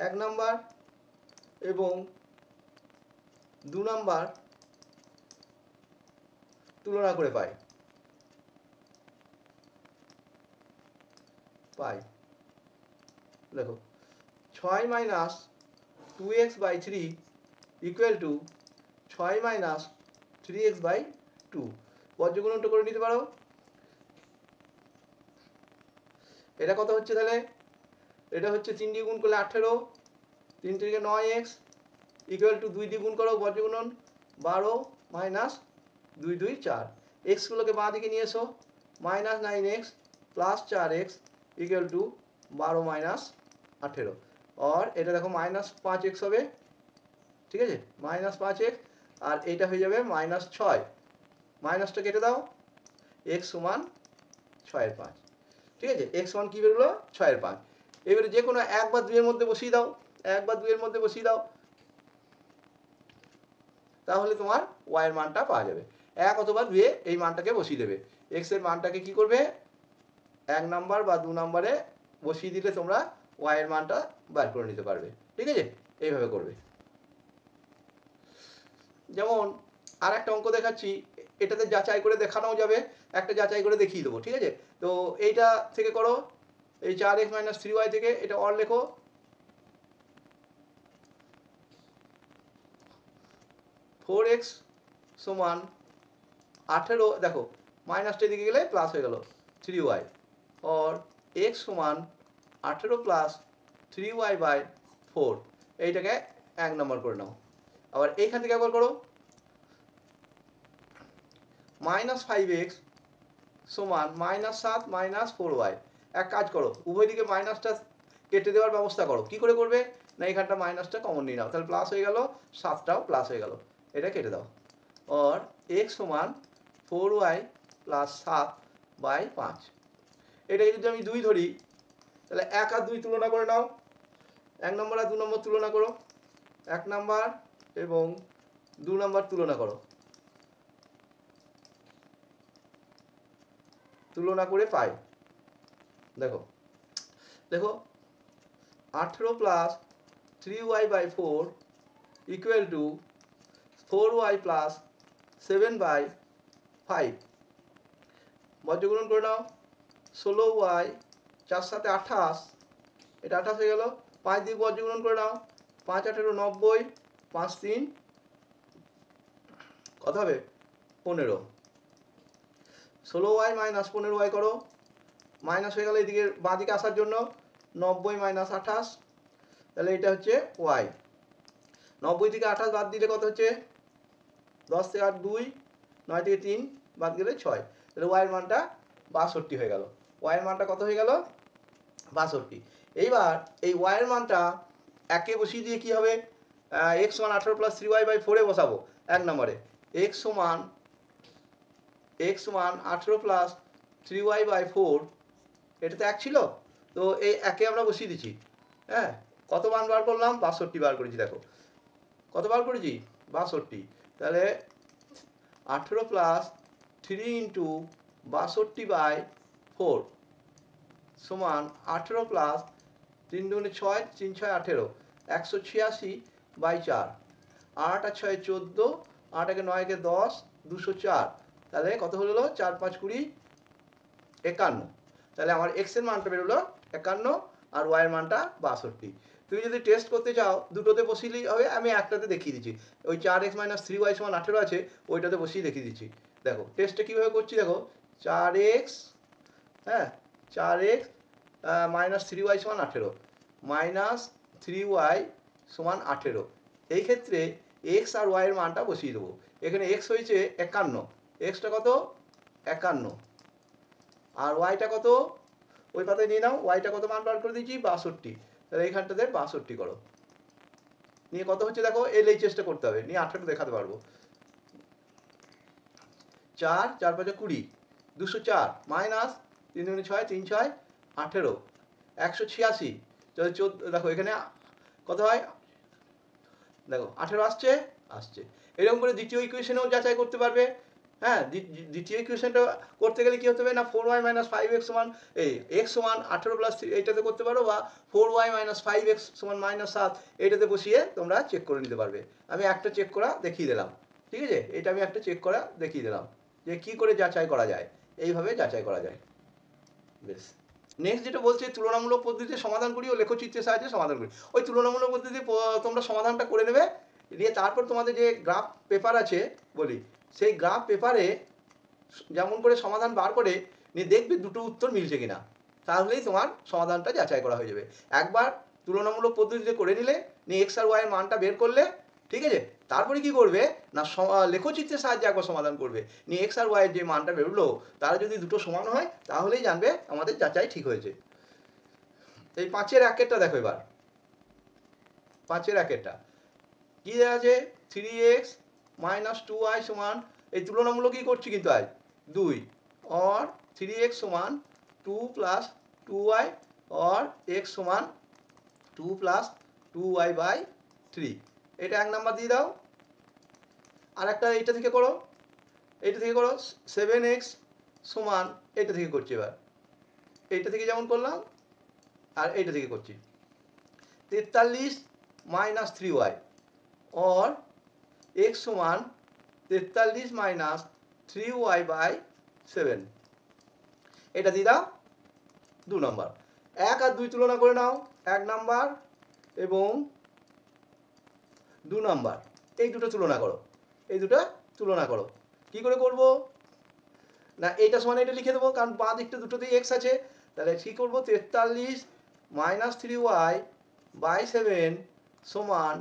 1 নাম্বার এবং 2 নাম্বার তুলনা করে পাই দেখো 6 minus 2x by 3 equal to 6 minus 3x by 2। বজ্রগুণনটা করে নিতে পারো। এটা কত হচ্ছে তাহলে, এটা হচ্ছে 3 দিয়ে গুণ করলে 18, 3 থেকে 9x ইকুয়াল টু 2 দিয়ে গুণ করো, বজ্রগুণন 12 মাইনাস 2 2 4। x গুলোকে বাঁ দিকে নিয়ে এসো, minus 9x plus 4x equal to 12 minus 18, और এটা দেখো মাইনাস 5x হবে। ঠিক আছে, মাইনাস 5x, আর এইটা হয়ে যাবে মাইনাস 6, মাইনাসটা কেটে দাও, x সমান 6/5। ঠিক আছে, x সমান কি বেরোলো, 6/5। এবারে যে কোনো 1 বা 2 এর মধ্যে বসিয়ে দাও, 1 বা 2 এর মধ্যে বসিয়ে দাও, তাহলে তোমার y এর মানটা পাওয়া যাবে। 1 অথবা 2 এ এই মানটাকে বসিয়ে দেবে। x এর মানটাকে কি করবে, 1 নাম্বার বা 2 নাম্বারে বসিয়ে দিলে তোমরা y এর মানটা বার করে নিতে পারবে। ঠিক আছে, এইভাবে করবে। যেমন আর একটা অঙ্ক দেখাচ্ছি, এটাতে যাচাই করে দেখানো যাবে, একটা যাচাই করে দেখিয়ে দেবো। ঠিক আছে, তো এইটা থেকে করো, এই 4x মাইনাস 3y থেকে এটা অর লেখো, 4x সমান 18, দেখো মাইনাসটা দিকে গেলে প্লাস হয়ে গেল 3y, और x সমান 18 প্লাস 3y বাই 4। এইটাকে 1 নম্বর করে নাও। আবার এইখান থেকে একবার করো, মাইনাস 5x সমান মাইনাস 7 মাইনাস 4y। এক কাজ করো, উভয় দিকে মাইনাসটা কেটে দেওয়ার ব্যবস্থা করো। কি করে করবে না, এখানটা মাইনাসটা কমন নিয়ে নাও, তাহলে প্লাস হয়ে গেল, 7টাও প্লাস হয়ে গেল, এটা কেটে দাও, और x সমান 4y প্লাস 7 বাই 5। এটাকে যদি আমি 2 ধরি, তাহলে 1 আর 2 তুলনা করে নাও, 1 নম্বর আর 2 নম্বর তুলনা করো, 1 নাম্বার এবং 2 নম্বর তুলনা করো, তুলনা করে পাই। দেখো দেখো 18 plus 3y/4 equal to 4y plus 7/5। বর্গগুণন করে নাও, 16y 4 7 28, এটা 28 হয়ে গেল। 5 দিয়ে বর্গগুণন করে নাও, 5 18 90, 5 3 কত হবে 15। 16y মাইনাস 15y করো, মাইনাস হয়ে গেল এদিকে বাঁ দিকে আসার জন্য, 90 মাইনাস 28, তাহলে এটা হচ্ছে y। 90 থেকে 28 বাদ দিলে কত হচ্ছে, 10 থেকে 8 2, 9 থেকে 3 বাদ গেলে 6, তাহলে y এর মানটা 62 হয়ে গেল। y এর মানটা কত হয়ে গেল, 62। এইবার এই y এর মানটা একে বসিয়ে দিয়ে কি হবে, x সমান 18 প্লাস 3y/4 এ বসাবো 1 নম্বরে। x সমান 18 প্লাস 3y/4, এটা তো 1 ছিল, তো এই একে আমরা বসিয়ে দিচ্ছি। হ্যাঁ, কত মান বার করলাম, 62 বার করেছি। দেখো কত বার করেছি, 62। তাহলে 18 প্লাস 3 ইন্টু 62/4 সমান 18 প্লাস 3 দুগুণে 6, 3 6 18, 186/4। 8 আর 6 14, 8 একে 9 একে 10, 204। তাহলে কত হলো, 4 5 20, 51। তাহলে আমার x এর মানটা বেরোলো 51 আর y এর মানটা 62। তুমি যদি টেস্ট করতে চাও দুটোতে বসিয়েই হবে, আমি একটাতে দেখিয়ে দিচ্ছি। ওই 4x মাইনাস 3y সমান 18 আছে, ওইটাতে বসিয়ে দেখিয়ে দিচ্ছি। দেখো টেস্টটা কীভাবে করছি, দেখো 4x, হ্যাঁ 4x মাইনাস 3y সমান 18, মাইনাস 3y সমান 18। এই ক্ষেত্রে x আর y এর মানটা বসিয়ে দেবো। এখানে x হয়েছে 51, এক্সটা কত 51, আর ওয়াইটা কত, ওই পাতায় নিয়ে নাও, ওয়াইটা কত মান বার করে দিয়েছি 62। তাহলে এইখানটাতে 62 করো, নিয়ে কত হচ্ছে দেখো, LHS-টা করতে হবে, নিয়ে 18 দেখাতে পারবো। 4 4 5 20, 204 মাইনাস 3 2 6 3 6 18, 186। তাহলে 14, দেখো এখানে কত হয়, দেখো 18 আসছে আসছে। এরকম করে দ্বিতীয় ইকুয়েশনেও যাচাই করতে পারবে। হ্যাঁ, দ্বিতীয় ইকুয়েশনটা করতে গেলে কি হতে হবে না, 4y মাইনাস 5x সমান x সমান 18 প্লাস 3 এইটাতে করতে পারো, বা 4y মাইনাস 5x সমান -7 এইটাতে বসিয়ে তোমরা চেক করে নিতে পারবে। আমি একটা চেক করা দেখিয়ে দিলাম, ঠিক আছে, এটা আমি একটা চেক করা দেখিয়ে দিলাম যে কি করে যাচাই করা যায়, এইভাবে যাচাই করা যায়। বেশ, নেক্সট যেটা বলছে তুলনামূলক পদ্ধতিতে সমাধান করি ও লেখচিত্রের সাহায্যে সমাধান করি। ওই তুলনামূলক পদ্ধতিতে তোমরা সমাধানটা করে নেবে, দিয়ে তারপর তোমাদের যে গ্রাফ পেপার আছে বলি, সেই গ্রাফ পেপারে যেমন করে সমাধান বার করে নিয়ে দেখবে দুটো উত্তর মিলছে কিনা, তাহলেই তোমার সমাধানটা যাচাই করা হয়ে যাবে। একবার তুলনামূলক পদ্ধতিতে করে নিলে, নিয়ে এক্স আর ওয়াই এর মানটা বের করলে, ঠিক আছে, তারপরে কি করবে না, লেখচিত্রের সাহায্যে একবার সমাধান করবে, নিয়ে এক্স আর ওয়াই এর যে মানটা বেরোলো তারা যদি দুটো সমান হয় তাহলেই জানবে আমাদের যাচাই ঠিক হয়েছে। এই 5-এর 1-এরটা দেখো, এবার 5-এর 1-এরটা কি আছে, 3x মাইনাস 2y সমান, এই তুলনামূলকই করছি কিন্তু আজ 2, और 3x সমান 2 প্লাস 2y, और x সমান 2 প্লাস 2y/3। এটা 1 নাম্বার দিয়ে দাও। আর একটা এইটা থেকে করো, এইটা থেকে করো 7x সমান, এইটা থেকে করছি এবার, এইটা থেকে যেমন করলাম আর এইটা থেকে করছি 43 মাইনাস 3y, और x সমান 43 মাইনাস 3y/7। এটা দিয়ে দাও 2 নম্বর। 1 আর 2 তুলনা করে নাও, 1 নাম্বার এবং 2 নাম্বার, এই দুটো তুলনা করো, এই দুটো তুলনা করো। কি করে করব না, এইটা সমান এটা লিখে দেবো, কারণ বাঁ দিকটা দুটোতেই x আছে। তাহলে কি করব, 43 মাইনাস 3y/7 সমান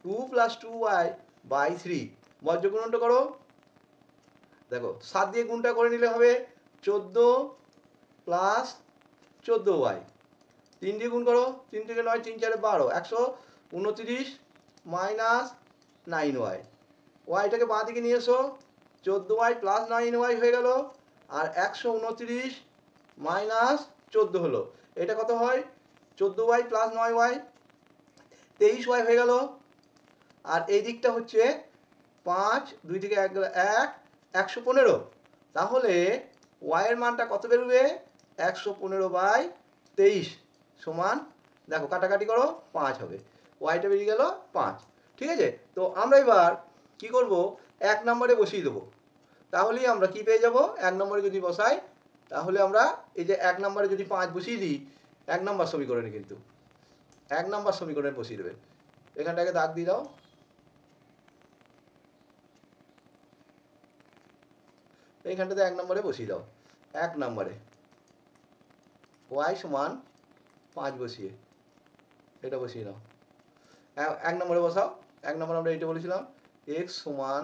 2 প্লাস 2y/3। বজ্রগুণনটা করো, দেখো 7 দিয়ে গুণটা করে নিলে হবে 14 প্লাস 14y, 3 দিয়ে গুণ করো, 3 থেকে 9, 3 4 12, 129 মাইনাস 9y, ওয়াইটাকে বাঁ দিকে নিয়ে এসো, 14y প্লাস 9y হয়ে গেল, আর 129 মাইনাস 14 হলো, এটা কত হয় 14y প্লাস 9y, 23y হয়ে গেল। আর এই দিকটা হচ্ছে 5 2 থেকে 1 গেল 1 115। তাহলে y এর মানটা কত বেরোবে 115/23 সমান, দেখো কাটাকাটি করো 5 হবে, ওয়াইটা বেরিয়ে গেল 5। ঠিক আছে, তো আমরা এবার কি করব, 1 নম্বরে বসিয়ে দেবো। তাহলেই আমরা কি পেয়ে যাব, 1 নম্বরে যদি বসাই তাহলে আমরা এই যে 1 নম্বরে যদি 5 বসিয়ে দিই, 1 নম্বর সমীকরণে কিন্তু 1 নম্বর সমীকরণে বসিয়ে দেবে। এখানটাকে দাগ দিয়ে দাও। এইখানটাতে 1 নম্বরে বসিয়ে দাও। 1 নম্বরে y সমান 5 বসিয়ে এটা বসিয়ে দাও। 1 নম্বরে বসাও। 1 নম্বরে আমরা এটা বলেছিলাম x সমান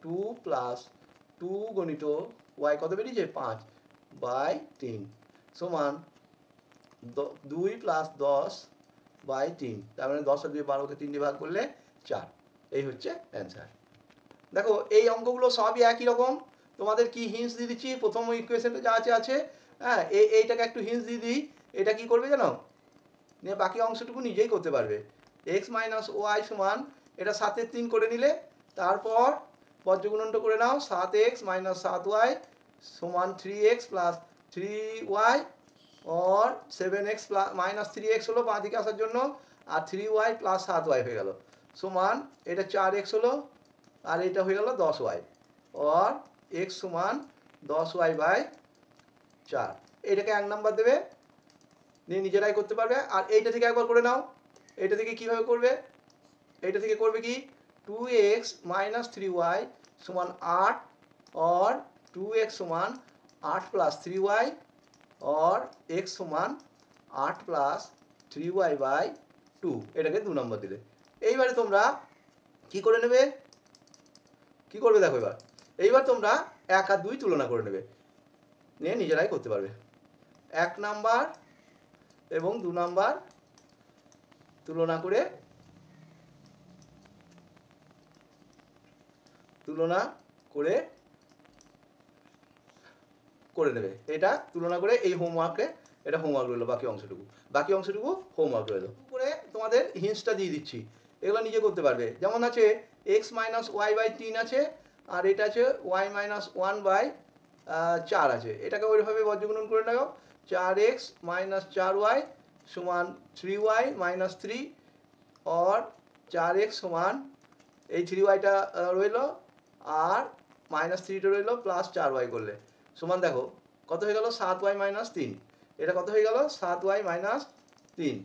2 প্লাস 2 গণিত y কত বেরিয়েছে 5/3 সমান 2 প্লাস 10/3। তার মানে 10 আর 2 12কে 3 দিয়ে ভাগ করলে 4। এই হচ্ছে অ্যান্সার। দেখো এই অঙ্কগুলো সবই একই রকম। তোমাদের কি হিন্টস দিয়ে দিচ্ছি, প্রথম ইকুয়েশনটা যা আছে হ্যাঁ, এইটাকে একটু হিন্টস দিয়ে দিই। এটা কি করবে জানো, নিয়ে বাকি অংশটুকু নিজেই করতে পারবে। এক্স মাইনাস ওয়াই সমান, এটা 7-এর 3 করে নিলে, তারপর বজ্রগুণনটা করে নাও। 7x মাইনাস 7y সমান 3x প্লাস 3y, और 7x মাইনাস 3x হলো বাঁ দিকে আসার জন্য, আর 3y প্লাস 7y হয়ে গেল সমান, এটা 4x হলো, আর এটা হয়ে গেল 10y, और x সমান 10y/4। এটাকে 1 নাম্বার দেবে, নিয়ে নিজেরাই করতে পারবে। আর এইটা থেকে একবার করে নাও। এটা থেকে কিভাবে করবে, এইটা থেকে করবে কি 2x মাইনাস 3y সমান 8, और 2x সমান 8 প্লাস 3y, और x সমান 8 প্লাস 3y/2। এটাকে 2 নম্বর দিলে। এইবারে তোমরা কি করে নেবে, কি করবে দেখো, এইবার তোমরা 1 আর 2 তুলনা করে নেবে, নিয়ে নিজেরাই করতে পারবে। 1 নাম্বার এবং 2 নাম্বার তুলনা করে করে নেবে। এটা তুলনা করে এই হোমওয়ার্কে, এটা হোমওয়ার্ক রইলো, বাকি অংশটুকু হোমওয়ার্ক রইলো। করে তোমাদের হিন্টসটা দিয়ে দিচ্ছি, এগুলো নিজে করতে পারবে। যেমন আছে x মাইনাস y/3 আছে, আর এটা আছে y মাইনাস 1/4 আছে। এটাকে ওইভাবে বজ্রগুণন করে নাও। 4x মাইনাস 4y সমান 3y মাইনাস 3, और 4x সমান এই 3yটা রইলো, আর মাইনাস 3টা রইলো, প্লাস 4y করলে সমান, দেখো কত হয়ে গেল 7y মাইনাস 3। এটা কত হয়ে গেল 7y মাইনাস 3,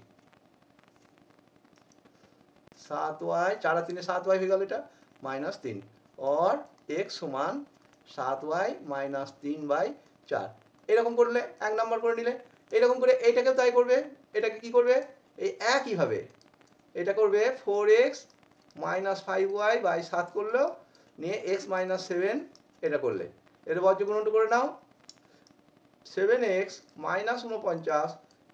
7y 4 আর 3 7y হয়ে গেল, এটা মাইনাস 3, और x সমান 7y মাইনাস 3/4। এরকম করলে 1 নাম্বার করে নিলে। এরকম করে এইটাকেও তাই করবে। এটাকে কি করবে, এই একইভাবে এটা করবে 4x মাইনাস 5y/7 করলো, নিয়ে x মাইনাস 7 এটা করলে, এটা বজ্রগুণনটা করে নাও। 7x মাইনাস 49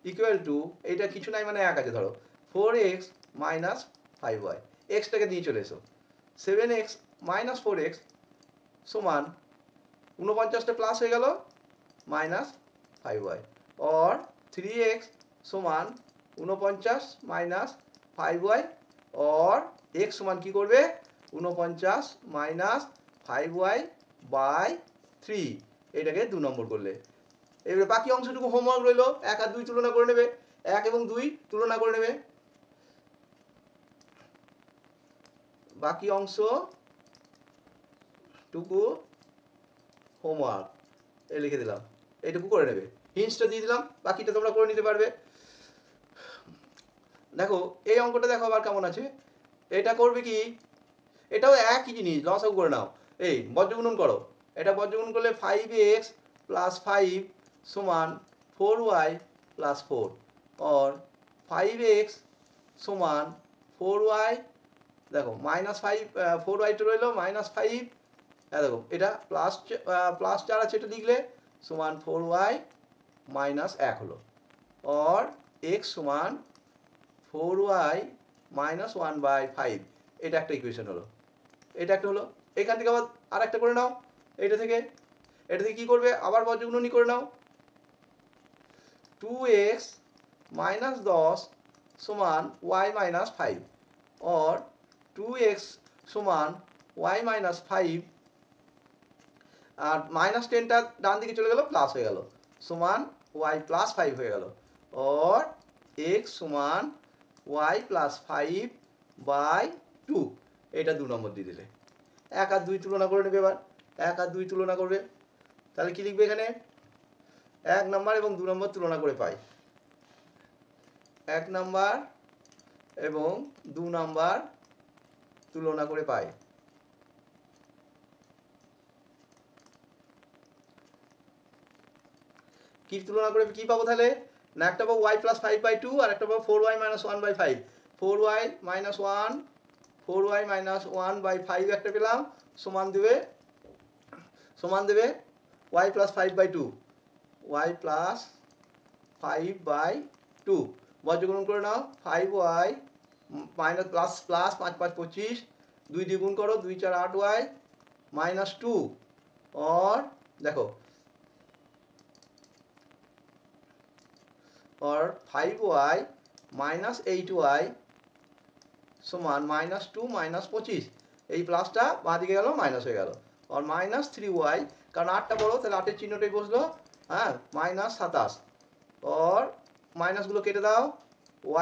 ইকুয়াল টু, এইটা কিছু নাই মানে 1 আছে ধরো, 4x মাইনাস 5y, এক্সটাকে দিয়ে চলে এসো। 7x মাইনাস 4x সমান 49টা প্লাস হয়ে গেল মাইনাস 5y, और 3x সমান 49 মাইনাস 5y, और x সমান কি করবে 49 মাইনাস 5y/3। এটাকে 2 নম্বর করলে। এবারে বাকি অংশটুকু হোমওয়ার্ক রইলো, 1 আর 2 তুলনা করে নেবে। 1 এবং 2 তুলনা করে নেবে। বাকি অংশটুকু হোমওয়ার্ক লিখে দিলাম, এইটুকু করে নেবে। হিন্টসটা দিয়ে দিলাম, বাকিটা তোমরা করে নিতে পারবে। দেখো এই অঙ্কটা দেখো আবার কেমন আছে। এটা করবে কি, এটাও একই জিনিস, লসাগু করে নাও। এই বজ্রগুণন করো, এটা বজ্রগুণন করলে 5x প্লাস 5 সমান 4y প্লাস 4, और 5x সমান 4y, দেখো মাইনাস 5 4y রইলো মাইনাস 5, দেখো এটা প্লাস 4 আছে, এটা লিখলে সমান 4y মাইনাস 1 হলো, और x সমান 4y মাইনাস 1/5। এটা একটা ইকুয়েশন হলো, এটা একটা হলো। এখান থেকে আবার আর একটা করে নাও। এটা থেকে কি করবে, আবার বজ্রগুণনী করে নাও। 2x মাইনাস 10 সমান y মাইনাস 5, और 2x সমান ওয়াই মাইনাস 5 আর মাইনাস 10টা ডান দিকে চলে গেল, প্লাস হয়ে গেল, সমান ওয়াই প্লাস 5 হয়ে গেল। অর এক্স সমান ওয়াই প্লাস 5 বাই 2। এটা 2 নম্বর দিয়ে দিলে। 1 আর 2 তুলনা করে নেবে এবার। 1 আর 2 তুলনা করবে, তাহলে কি লিখবে এখানে? 1 নাম্বার এবং 2 নম্বর তুলনা করে পাই। 1 নাম্বার এবং 2 নাম্বার তুলনা করে পাই। কি তুলনা করে কি পাবো তাহলে? না একটা পাবো ওয়াই প্লাস 5 বাই 2 আর একটা পাবো 4y minus 1 by 5। 4y minus 1 4y minus 1 by 5 একটা পেলাম, সমান দেবে y plus 5 by 2। y plus 5 by 2 বর্গমূল করে নাও। 5y মাইনাস প্লাস প্লাস 5 5 25, 2 দিয়ে গুণ করো, 2 4 8y মাইনাস 2। और देखो और 5y মাইনাস 8y সমান মাইনাস 2 মাইনাস 25। এই প্লাসটা বাঁ দিকে গেল, মাইনাস হয়ে গেল। আর মাইনাস 3y, কারণ 8টা বড় তাহলে 8এর চিহ্নটাই বসলো, হ্যাঁ, মাইনাস 27। और মাইনাসগুলো কেটে দাও,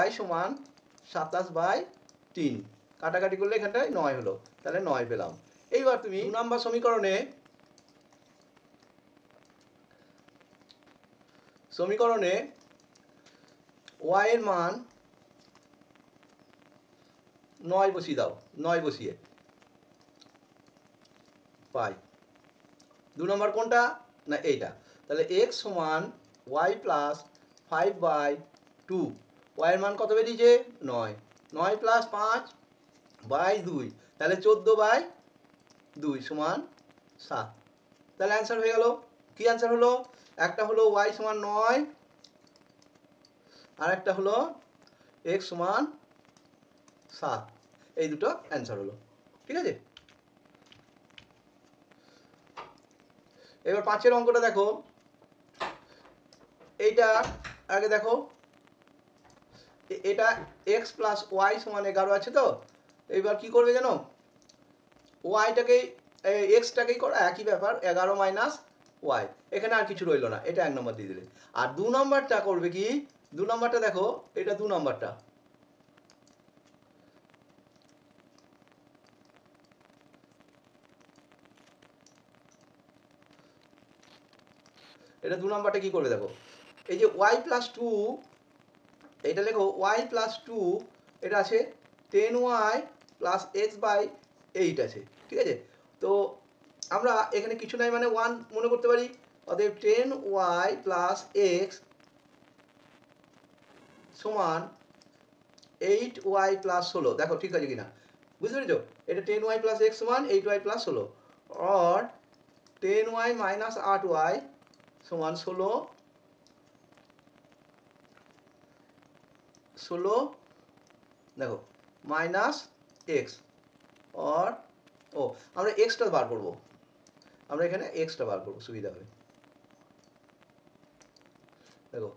y সমান 27 বাই 3, কাটাকাটি করলে এখানটায় 9 হলো, তাহলে 9 পেলাম। এইবার তুমি 2 নম্বর সমীকরণে y এর মান 9 বসিয়ে দাও। 9 বসিয়ে পাই 2 নম্বর কোনটা? না এইটা। তাহলে x সমান y প্লাস 5 বাই 2। y এর মান কত বেরিয়েছে? 9। 9 প্লাস 5 বাই 2, তাহলে 14 বাই 2 সমান 7। তাহলে অ্যান্সার হয়ে গেল। কি অ্যান্সার হলো? একটা হলো y সমান 9 আর একটা হলো x সমান 7। এই দুটো অ্যান্সার হলো। ঠিক আছে, এবার 5 এর অঙ্কটা দেখো। এইটা আগে দেখো, এটা x প্লাস ওয়াই সমান 11 আছে তো। এইবার কি করবে জানো? ওয়াইটাকেই এক্সটাকেই করো, একই ব্যাপার, 11 মাইনাস ওয়াই। এখানে আর কিছু রইলো না, এটা 1 নম্বর দিয়ে দিলে। আর 2 নম্বরটা করবে কি? 2 নম্বরটা দেখো, এটা 2 নম্বরটা, এটা 2 নম্বরটা কি করবে দেখো। এই যে ওয়াই প্লাস 2, এটা লেখো ওয়াই প্লাস 2, এটা আছে 10y প্লাস এক্স বাই 8 আছে। ঠিক আছে, তো আমরা এখানে কিছু নাই মানে 1 মনে করতে পারি। অতএব 10y প্লাস এক্স সমান 8y প্লাস 16। দেখো ঠিক আছে কিনা, বুঝতে পেরেছো? এটা 10y প্লাস এক্স সমান 8y প্লাস 16। और 10y মাইনাস 8y সমান 16 দেখো মাইনাস এক্স। और ও আমরা এক্সটা বার করবো, আমরা এখানে এক্সটা বার করবো, সুবিধা হবে। দেখো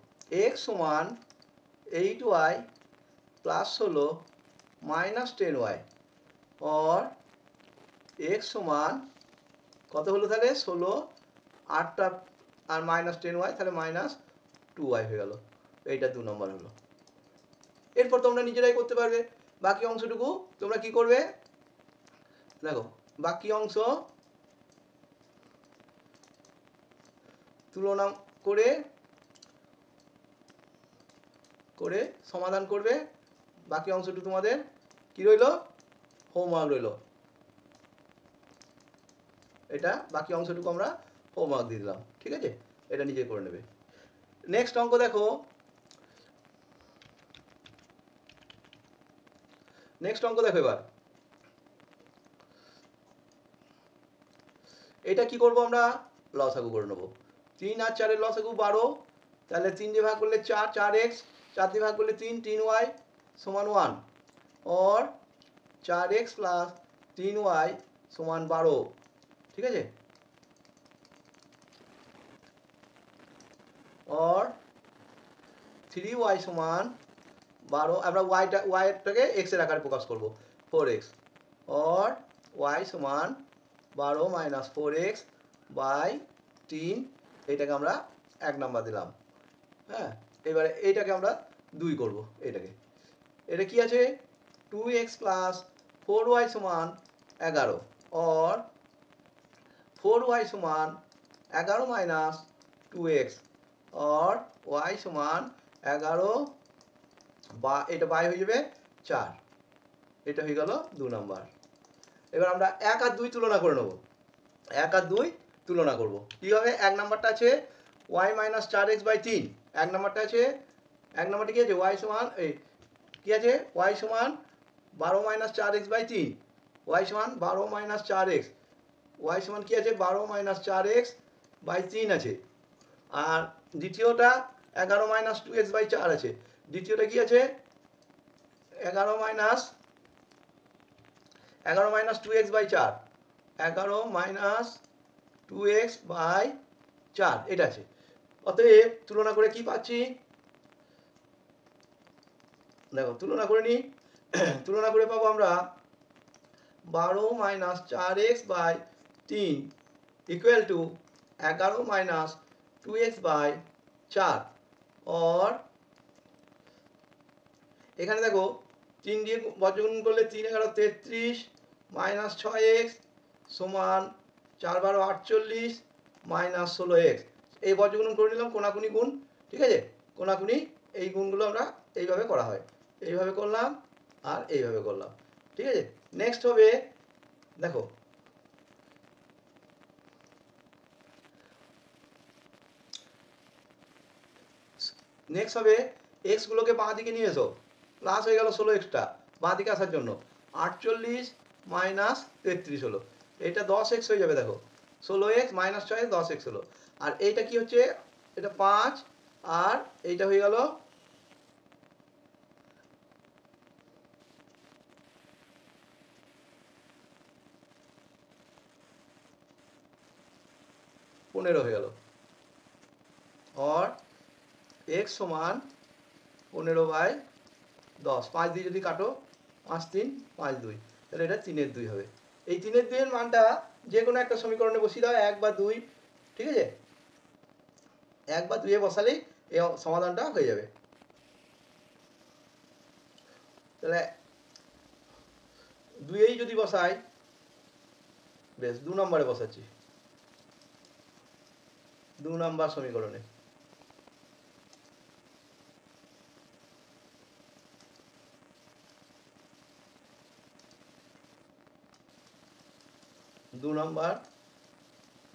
এক্স সমান 8y প্লাস 16 মাইনাস 10y। और এক্স সমান কত হলো তাহলে? 16, 8টা আর মাইনাস 10y, তাহলে মাইনাস 2y হয়ে গেল। এইটা 2 নম্বর হলো। এরপর তোমরা নিজেরাই করতে পারবে। বাকি অংশটুকু তোমরা কি করবে দেখো, বাকি অংশ তুলনা করে করে সমাধান করবে। বাকি অংশটুকু তোমাদের কি রইলো? হোমওয়ার্ক রইলো। এটা বাকি অংশটুকু আমরা হোমওয়ার্ক দিয়ে দিলাম। ঠিক আছে, এটা নিজে করে নেবে। নেক্সট অঙ্ক দেখো, নেক্সট অঙ্ক দেখো। এবার এটা কি করব আমরা? লসাগু করে নেব। 3 আর 4 এর লসাগু 12, তাহলে 3 দিয়ে ভাগ করলে 4, 4x, 4 দিয়ে ভাগ করলে 3, 3y সমান 1। और 4x প্লাস 3y সমান 12। ঠিক আছে, और 3y সমান 12। আমরা ওয়াইটাকে x এর আকারে প্রকাশ করব, 4x। और ওয়াই সমান 12 মাইনাস 4x বাই 3, এইটাকে আমরা 1 নাম্বার দিলাম। হ্যাঁ, এবারে এইটাকে আমরা 2 করব। এটা কি আছে 2x প্লাস 4y সমান 11 or 4y সমান 11 মাইনাস 2x or y সমান 11 বা এটা বাই হয়ে যাবে 4। এটা হয়ে গেল 2 নাম্বার। এবার আমরা 1 আর 2 তুলনা করে নেব। 1 আর 2 তুলনা করব। কি হবে? 1 নাম্বারটা আছে y মাইনাস 4x বাই 3। 1 নাম্বারটা আছে, 1 নাম্বারটা কি আছে? y সমান কি আছে? y সমান 12 মাইনাস 4x বাই 3। y সমান 12 মাইনাস 4x। y সমান কি আছে? 12 মাইনাস 4x বাই 3 আছে। আর দ্বিতীয়টা 11 মাইনাস 2x বাই 4 আছে। দ্বিতীয়টা কি আছে? 11 minus 2x by 4। 11 minus 2x by 4 এটা আছে। অতএব তুলনা করে কি পাচ্ছি? দেখো তুলনা করে নিই। তুলনা করে পাবো আমরা 12 minus 4x by 3 equal to 11 minus 2x by 4 और এখানে দেখো 3 দিয়ে বর্গগুণ করলে 3 11 33 মাইনাস 6x সমান 4 12 48 মাইনাস 16x। এই বর্গগুণ করে নিলাম কোনাকুনি গুণ। ঠিক আছে, কোনাকুনি এই গুণগুলো আমরা এইভাবে করা হয়। এইভাবে করলাম আর এইভাবে করলাম। ঠিক আছে, নেক্সট হবে দেখো নেক্সট হবে এক্স গুলোকে বাঁ দিকে নিয়ে এসো। প্লাস হয়ে গেল 16xটা বাঁ দিকে আসার জন্য 48 মাইনাস 33 হলো। এটা 10x হয়ে যাবে। দেখো 16x মাইনাস 6 10x হলো। আর এইটা কি হচ্ছে? এটা 5 আর এইটা হয়ে গেল 15 হয়ে গেল। और x সমান 15 বাই 10। 5 দিয়ে যদি কাটো 5 3 5 2, তাহলে এটা 3-এর 2 হবে। এই 3-এর 2 এর মানটা যে কোনো একটা সমীকরণে বসিয়ে দাও, 1 বা 2। ঠিক আছে, 1 বা 2 এ বসালেই এই সমাধানটা হয়ে যাবে। তাহলে 2 যদি বসাই, বেশ 2 নম্বরে বসাচ্ছি। 2 নম্বর সমীকরণে 2 নম্বর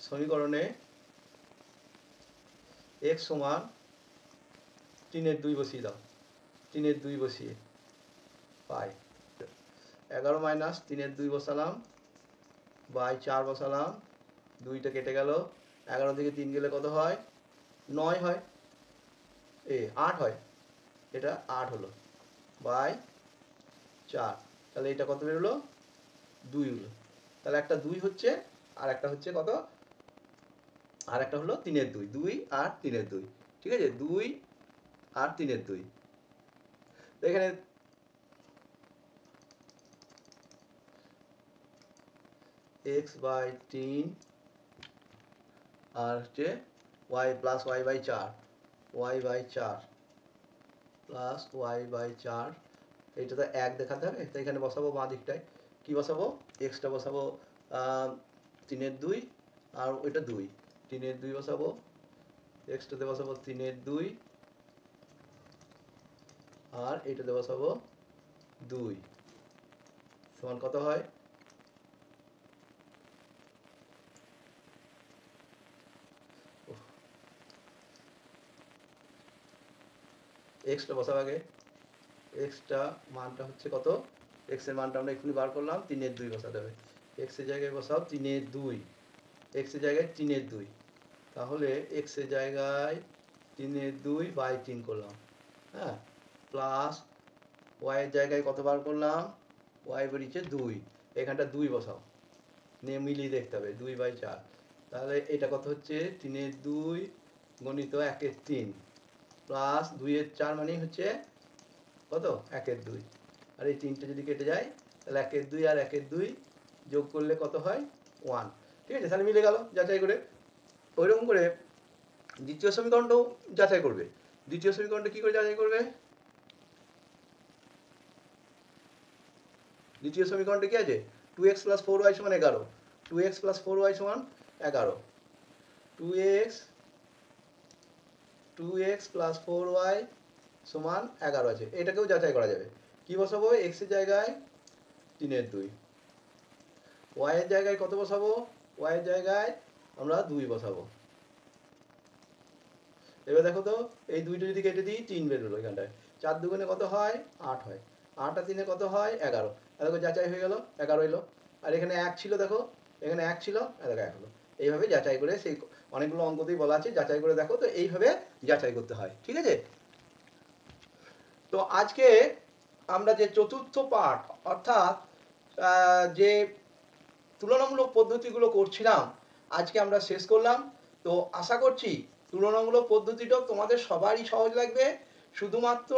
সমীকরণে x সমান 3-এর 2 বসিয়ে দাও। 3-এর 2 বসিয়ে পাই 11 মাইনাস 3-এর 2 বসালাম বাই 4 বসালাম। 2টা কেটে গেল। 11 থেকে 3 গেলে কত হয়? 9 হয়। 8 হয়। এটা 8 হলো বাই 4। তাহলে এটা কত বেরোলো? 2 হলো। তাহলে একটা 2 হচ্ছে আর একটা হচ্ছে কত? আর একটা হলো 3-এর 2। 2 আর 3-এর 2। ঠিক আছে, 2 আর 3-এর 2। তো এখানে x বাই 3 আর হচ্ছে y plus y by 4, y by 4 plus y by 4। এইটা তো 1 দেখাতে হবে, তো এখানে বসাবো বাঁ দিকটায়। কি বসাবো? এক্সটা বসাবো 3-এর 2 আর ওইটা 2। 3-এর 2 বসাবো, এক্সটাতে বসাবো 3-এর 2 আর এইটাতে বসাবো 2 সমান কত হয়? এক্সটা বসাবো আগে। এক্সটা মানটা হচ্ছে কত? এক্স এর মানটা আমরা এক্ষুনি বার করলাম। 3-এর 2 বসাতে হবে। এক্স এর জায়গায় বসাও 3-এর 2। এক্স এর জায়গায় 3-এর 2। তাহলে এক্স এর জায়গায় 3-এর 2 বাই 3 করলাম। হ্যাঁ, প্লাস ওয়াই এর জায়গায় কত বার করলাম? ওয়াই বেরিয়েছে 2। এখানটা 2 বসাও, নিয়ে মিলিয়ে দেখতে হবে 2 বাই 4। তাহলে এটা কত হচ্ছে? 3-এর 2 গণিত 1-এর 3 প্লাস 2-এর 4 মানেই হচ্ছে কত? 1-এর 2। আর এই 3টে যদি কেটে যায় তাহলে 1-এর 2 আর 1-এর 2 যোগ করলে কত হয় 1। ঠিক আছে, তাহলে মিলে গেল যাচাই করে। ওইরকম করে দ্বিতীয় সমীকরণটাও যাচাই করবে। দ্বিতীয় সমীকরণটা কি করে যাচাই করবে? দ্বিতীয় সমীকরণটা কি আছে? 2x + 4y = 11। 2x + 4y = 11। 2x + 4y = 11 আছে। এটাকেও যাচাই করা যাবে। কি বসাবো? x এর জায়গায় 3/2, y এর জায়গায় কত বসাবো? y এর জায়গায় আমরা 2 বসাবো। এবার দেখো তো, এই 2টা যদি কেটে দিই 3 বের হলো এখানটায়। 4 দুগুণে কত হয়? 8 হয়। 8 আর 3 কত হয়? 11। দেখো যাচাই হয়ে গেল, 11 এলো। আর এখানে 1 ছিল, দেখো এখানে 1 ছিল, দেখো 1 হলো। এইভাবে যাচাই করে, সেই অনেকগুলো অঙ্কতেই বলা আছে যাচাই করে দেখো, তো এইভাবে যাচাই করতে হয়। ঠিক আছে? তো আজকে আমরা যে চতুর্থ পাঠ, অর্থাৎ যে তুলনামূলক পদ্ধতিগুলো করছিলাম, আজকে আমরা শেষ করলাম। তো আশা করছি তুলনামূলক পদ্ধতিটা তোমাদের সবারই সহজ লাগবে। শুধুমাত্র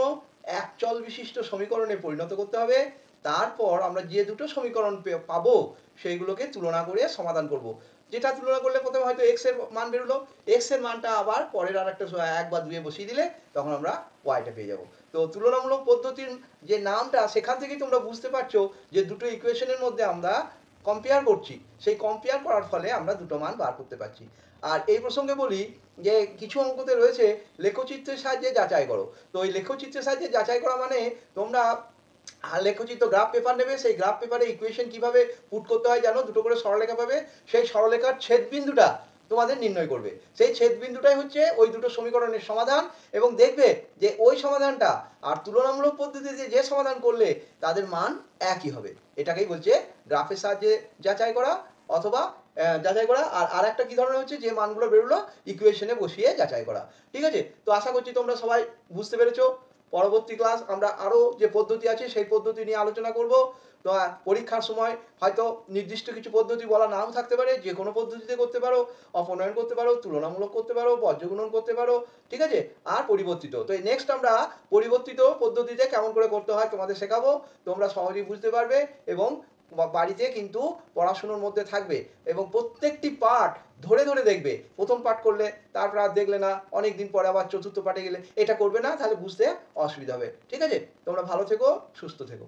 এক চল বিশিষ্ট সমীকরণে পরিণত করতে হবে। তারপর আমরা যে দুটো সমীকরণ পাবো সেইগুলোকে তুলনা করে সমাধান করব। যেটা তুলনা করলে প্রথমে হয়তো x এর মান বেরোলো, x এর মানটা আবার পরের আর একটা 1 বা 2 বসিয়ে দিলে তখন আমরা y টা পেয়ে যাব। তো তুলনামূলক পদ্ধতির যে নামটা, সেখান থেকেই তোমরা বুঝতে পারছো যে দুটো ইকুয়েশনের মধ্যে আমরা কম্পেয়ার করছি, সেই কম্পেয়ার করার ফলে আমরা দুটো মান বার করতে পারছি। আর এই প্রসঙ্গে বলি যে কিছু অঙ্কতে রয়েছে লেখচিত্রের সাহায্যে যাচাই করো। তো ওই লেখচিত্রের সাহায্যে যাচাই করা মানে তোমরা লেখচিত্র গ্রাফ পেপার নেবে, সেই গ্রাফ পেপারে ইকুয়েশন কিভাবে পুট করতে হয় জানো, দুটো করে সরলরেখা পাবে, সেই সরলরেখার ছেদবিন্দুটা তোমাদের নির্ণয় করবে। সেই ছেদবিন্দুটাই হচ্ছে ওই দুটো সমীকরণের সমাধান, এবং দেখবে যে ওই সমাধানটা আর তুলনামূলক পদ্ধতিতে যে সমাধান করলে তাদের মান একই হবে। এটাকেই বলছে গ্রাফের সাহায্যে যাচাই করা, অথবা যাচাই করা। আর আরেকটা কি ধরনের হচ্ছে, যে মানগুলো বেরোলো ইকুয়েশনে বসিয়ে যাচাই করা। ঠিক আছে? তো আশা করছি তোমরা সবাই বুঝতে পেরেছো। পরবর্তী ক্লাস আমরা আরও যে পদ্ধতি আছে সেই পদ্ধতি নিয়ে আলোচনা করব। তো পরীক্ষার সময় হয়তো নির্দিষ্ট কিছু পদ্ধতি বলা নাও থাকতে পারে, যে কোনো পদ্ধতিতে করতে পারো, অপনয়ন করতে পারো, তুলনামূলক করতে পারো, বর্জ্যগুণন করতে পারো। ঠিক আছে? আর পরিবর্তিত, তো নেক্সট আমরা পরিবর্তিত পদ্ধতিতে কেমন করে করতে হয় তোমাদের শেখাবো। তোমরা সহজেই বুঝতে পারবে এবং বাড়িতে কিন্তু পড়াশুনোর মধ্যে থাকবে, এবং প্রত্যেকটি পাঠ ধরে ধরে দেখবে। প্রথম পাঠ করলে তারপর আর দেখলে না, অনেক দিন পরে আবার চতুর্থ পাঠে গেলে এটা করবে না, তাহলে বুঝতে অসুবিধা হবে। ঠিক আছে? তোমরা ভালো থেকো, সুস্থ থেকো।